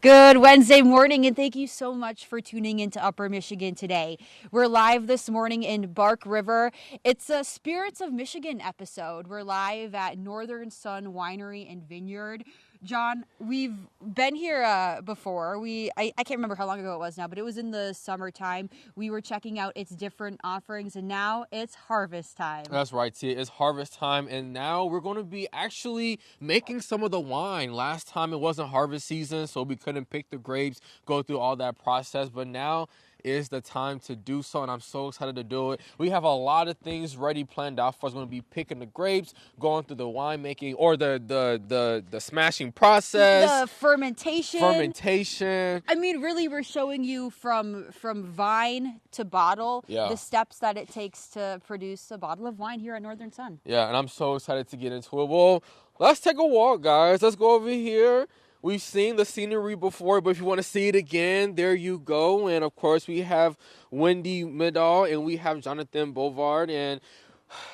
Good Wednesday morning, and thank you so much for tuning into Upper Michigan today. We're live this morning in Bark River. It's a Spirits of Michigan episode. We're live at Northern Sun Winery and Vineyard. John, we've been here before. I can't remember how long ago it was now, but it was in the summertime. We were checking out its different offerings, and now it's harvest time. That's right, Tia. It's harvest time, and now we're going to be actually making some of the wine. Last time it wasn't harvest season, so we couldn't pick the grapes, go through all that process, but now is the time to do so, and I'm so excited to do it. We have a lot of things ready, planned out for us. We're going to be picking the grapes, going through the winemaking or the smashing process, the fermentation. I mean, really, we're showing you from vine to bottle the steps that it takes to produce a bottle of wine here at Northern Sun. Yeah, and I'm so excited to get into it. Well, let's take a walk, guys. Let's go over here. We've seen the scenery before, but if you want to see it again, there you go. And, of course, we have Wendy Middahl and we have Jonathan Bovard. And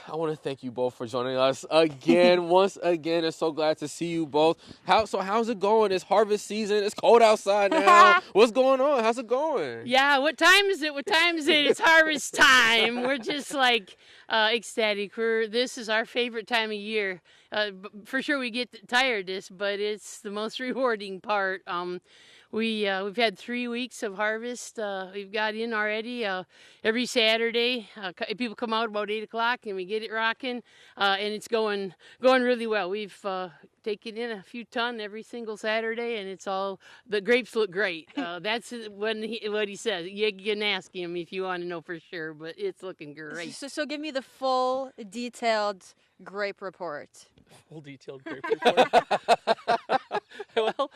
I want to thank you both for joining us again, once again. I'm so glad to see you both. How's it going? It's harvest season. It's cold outside now. What's going on? How's it going? Yeah, what time is it? It's harvest time. We're just like ecstatic. This is our favorite time of year. For sure we get tired of this, but it's the most rewarding part. We've had 3 weeks of harvest. We've got in already. Every Saturday, people come out about 8 o'clock, and we get it rocking, and it's going really well. We've taken in a few ton every single Saturday, and the grapes look great. That's what he says. You can ask him if you want to know for sure, but it's looking great. So give me the full detailed grape report. Full detailed grape report. Well,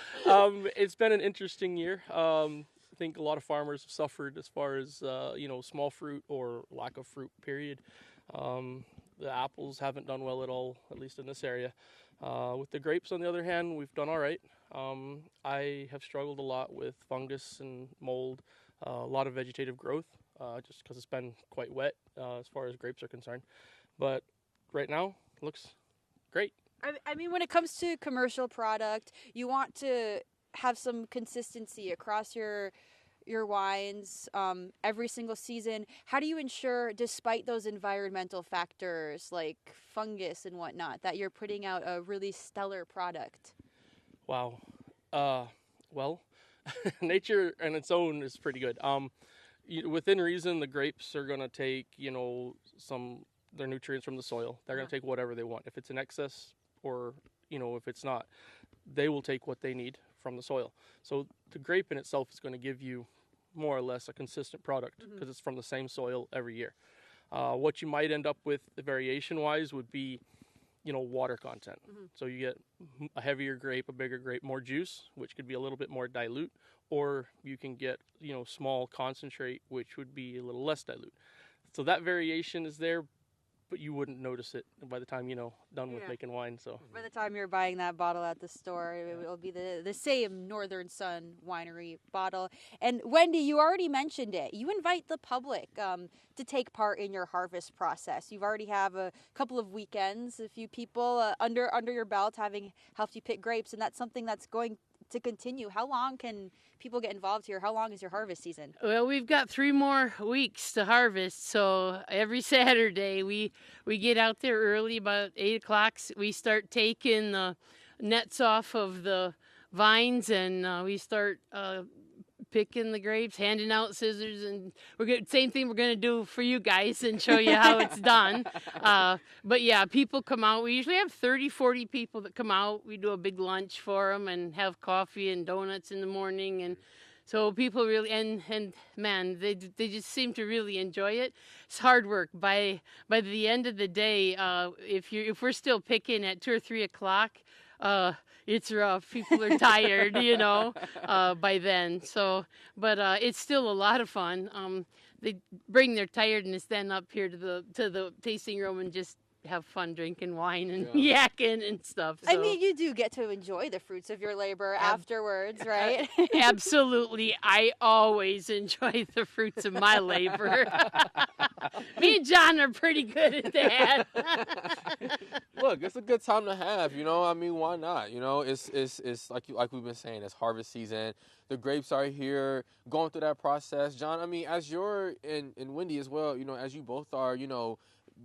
it's been an interesting year. I think a lot of farmers have suffered as far as small fruit or lack of fruit. Period. The apples haven't done well at all, at least in this area. With the grapes, on the other hand, we've done all right. I have struggled a lot with fungus and mold, a lot of vegetative growth, just because it's been quite wet as far as grapes are concerned. But right now, it looks great. I mean, when it comes to commercial product, you want to have some consistency across your wines every single season. How do you ensure, despite those environmental factors like fungus and whatnot, that you're putting out a really stellar product? Wow. Well, nature on its own is pretty good. Within reason, the grapes are going to take, their nutrients from the soil. They're going to take whatever they want. If it's in excess or, if it's not, they will take what they need from the soil. So the grape in itself is going to give you more or less a consistent product because it's from the same soil every year. What you might end up with variation-wise would be, water content. So you get a heavier grape, a bigger grape, more juice, which could be a little bit more dilute, or you can get, small concentrate, which would be a little less dilute. So that variation is there, but you wouldn't notice it by the time, done with making wine. So by the time you're buying that bottle at the store, it will be the same Northern Sun Winery bottle. And Wendy, you already mentioned it. You invite the public to take part in your harvest process. You've already have a couple of weekends, a few people under your belt having helped you pick grapes, and that's something that's going to continue. How long can people get involved here? How long is your harvest season? Well, we've got 3 more weeks to harvest, so every Saturday we get out there early, about 8 o'clock. We start taking the nets off of the vines, and we start picking the grapes, handing out scissors, and same thing we're going to do for you guys and show you how it's done. But yeah, people come out. We usually have 30, 40 people that come out. We do a big lunch for them and have coffee and donuts in the morning, and so people really and man, they just seem to really enjoy it. It's hard work. By the end of the day, if we're still picking at 2 or 3 o'clock, it's rough. People are tired, by then. So, but it's still a lot of fun. They bring their tiredness then up here to the tasting room and just have fun drinking wine and Yeah. yakking and stuff. I So. mean, you do get to enjoy the fruits of your labor afterwards, right? Absolutely. I always enjoy the fruits of my labor. Me and John are pretty good at that. Look, it's a good time to have, you know. I mean, why not? You know, it's like we've been saying, it's harvest season. The grapes are here, going through that process. John, I mean, as you're in Wendy as well, you know, as you both are, you know,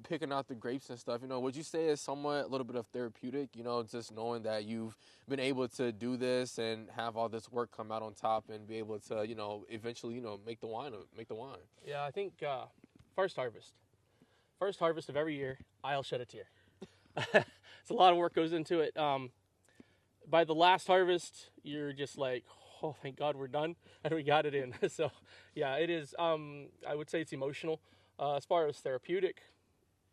picking out the grapes and stuff, you know, would you say it's somewhat a little bit of therapeutic, you know, just knowing that you've been able to do this and have all this work come out on top and be able to, you know, eventually, you know, make the wine. Yeah, I think first harvest of every year, I'll shed a tear. It's a lot of work goes into it. By the last harvest, you're just like, oh, thank God we're done and we got it in. So, yeah, it is. I would say it's emotional. As far as therapeutic,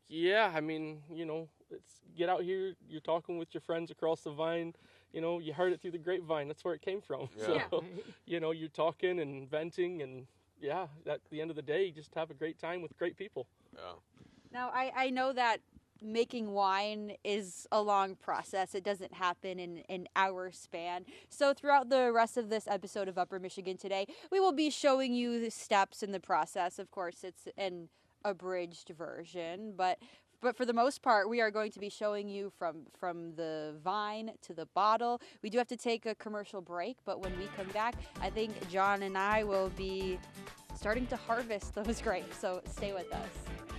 yeah, I mean, you know, it's get out here. You're talking with your friends across the vine. You know, you heard it through the grapevine. That's where it came from. Yeah. So, you know, you're talking and venting, and yeah, at the end of the day, you just have a great time with great people. Yeah. Now, I know that making wine is a long process. It doesn't happen in an hour span. So throughout the rest of this episode of Upper Michigan Today, we will be showing you the steps in the process. Of course, it's an abridged version, but for the most part, we are going to be showing you from the vine to the bottle. We do have to take a commercial break, but when we come back, I think John and I will be starting to harvest those grapes. So stay with us.